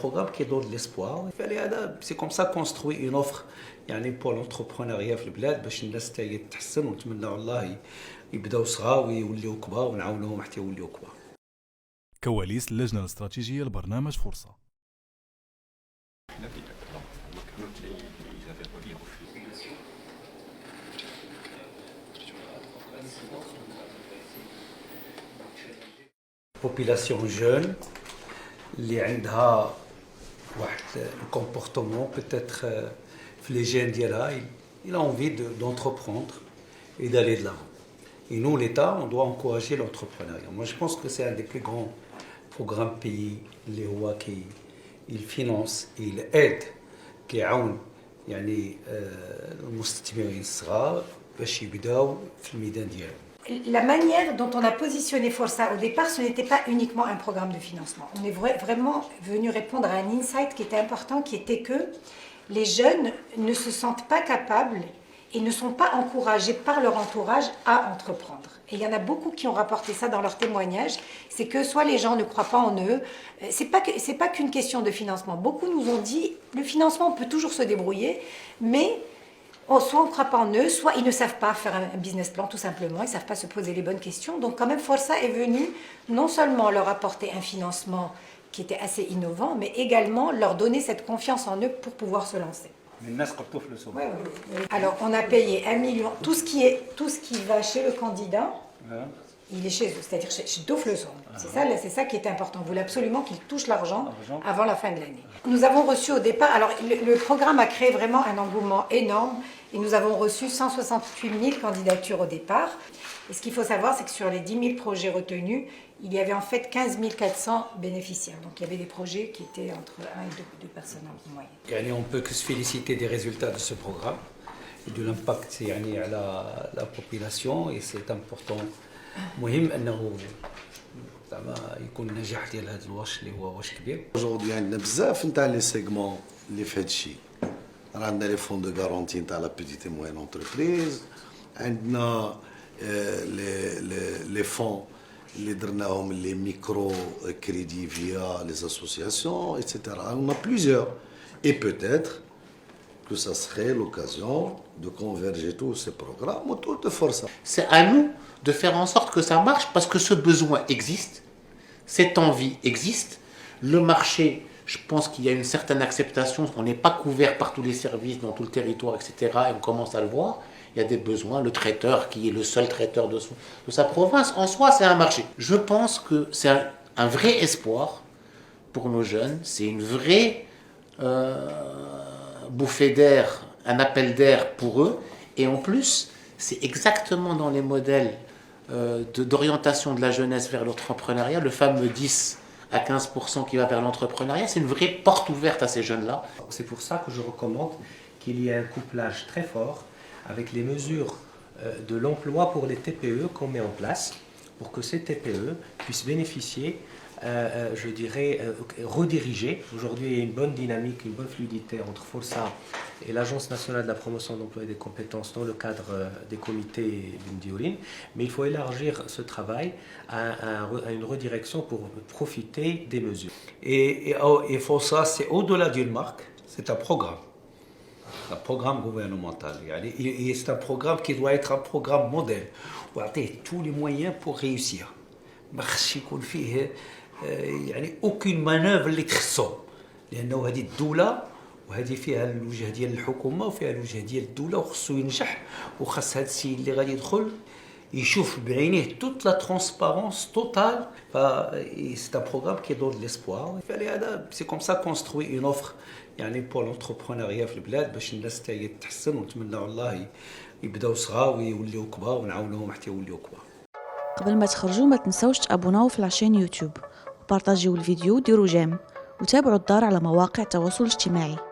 programme qui donne de l'espoir. C'est comme ça construit une offre يعني pour l'entrepreneuriat في البلاد باش الناس تاهي تتحسن ونتمنى الله يبداو صغار ويوليو كبار ونعاونوهم حتى يوليو كبار. كواليس اللجنة الاستراتيجية لبرنامج فرصة. population jeune اللي عندها واحد الكومبورتمون peut-être في les gènes ديالها il a envie d'entreprendre et d'aller de l'avant. Et nous, l'État, on doit encourager l'entrepreneuriat. Moi, je pense que c'est un des plus grands programmes pays اللي هو il finance et il aide كيعاون يعني المستثمرين الصغار باش يبداو في الميدان ديالهم. La manière dont on a positionné Força au départ, ce n'était pas uniquement un programme de financement. On est vraiment venu répondre à un insight qui était important, qui était que les jeunes ne se sentent pas capables et ne sont pas encouragés par leur entourage à entreprendre. Et il y en a beaucoup qui ont rapporté ça dans leurs témoignages, c'est que soit les gens ne croient pas en eux, c'est pas qu'une question de financement. Beaucoup nous ont dit, le financement on peut toujours se débrouiller, mais soit on ne croit pas en eux, soit ils ne savent pas faire un business plan tout simplement, ils ne savent pas se poser les bonnes questions. Donc quand même Força est venu non seulement leur apporter un financement qui était assez innovant, mais également leur donner cette confiance en eux pour pouvoir se lancer. Alors on a payé 1 million, tout ce qui va chez le candidat, il est chez eux, c'est-à-dire chez Dofleson. C'est ça qui est important. Vous voulez absolument qu'il touche l'argent avant la fin de l'année. Nous avons reçu au départ, alors le programme a créé vraiment un engouement énorme et nous avons reçu 168 000 candidatures au départ. Et ce qu'il faut savoir, c'est que sur les 10 000 projets retenus, il y avait en fait 15 400 bénéficiaires. Donc il y avait des projets qui étaient entre 1 et 2 personnes en moyenne. On ne peut que se féliciter des résultats de ce programme et de l'impact à la population, et c'est important. مهم انه زعما يكون النجاح ديال هذا الواش اللي هو واش كبير. Aujourd'hui عندنا بزاف نتاع لي سيغمون اللي في هذا الشيء. عندنا لي فون دو غارونتي نتاع لا بيتيت اي موين انتربريز، عندنا لي فون اللي درناهم لي ميكرو كريدي فيا لي اسوسياسيون ايتترا. On a plusieurs et peut-être que ça serait l'occasion de converger tous ces programmes autour de Força. C'est à nous de faire en sorte que ça marche parce que ce besoin existe, cette envie existe. Le marché, je pense qu'il y a une certaine acceptation, on n'est pas couvert par tous les services dans tout le territoire, etc. Et on commence à le voir. Il y a des besoins. Le traiteur qui est le seul traiteur de sa province, en soi, c'est un marché. Je pense que c'est un vrai espoir pour nos jeunes. C'est une vraie bouffée d'air, un appel d'air pour eux. Et en plus, c'est exactement dans les modèles d'orientation de la jeunesse vers l'entrepreneuriat, le fameux 10 à 15% qui va vers l'entrepreneuriat, c'est une vraie porte ouverte à ces jeunes-là. C'est pour ça que je recommande qu'il y ait un couplage très fort avec les mesures de l'emploi pour les TPE qu'on met en place, pour que ces TPE puissent bénéficier, je dirais, rediriger. Aujourd'hui, il y a une bonne dynamique, une bonne fluidité entre Força et l'Agence nationale de la promotion de l'emploi et des compétences dans le cadre des comités d'Indiorin. Mais il faut élargir ce travail à une redirection pour profiter des mesures. Et Força, c'est au-delà d'une marque, c'est un programme. Un programme gouvernemental. Et c'est un programme qui doit être un programme modèle. On a tous les moyens pour réussir. ما خصش يكون فيه يعني aucune manœuvre اللي تخصو، لأنه هذه الدولة وهذه فيها الوجه ديال الحكومة وفيها الوجه ديال الدولة، وخصو ينجح، وخص هذا السيد اللي غادي يدخل يشوف بعينيه toute la transparence totale. C'est un programme qui donne de l'espoir. C'est comme ça construit une offre يعني pour l'entrepreneuriat في البلاد باش الناس تاهي تتحسن ونتمنى الله يبداو صغار ويوليو كبار ونعاونوهم حتى يوليو كبار. قبل ما تخرجوا ما تنسوش تابوناو في العشان يوتيوب وبارطاجيو الفيديو وديروا جيم وتابعوا الدار على مواقع التواصل الاجتماعي.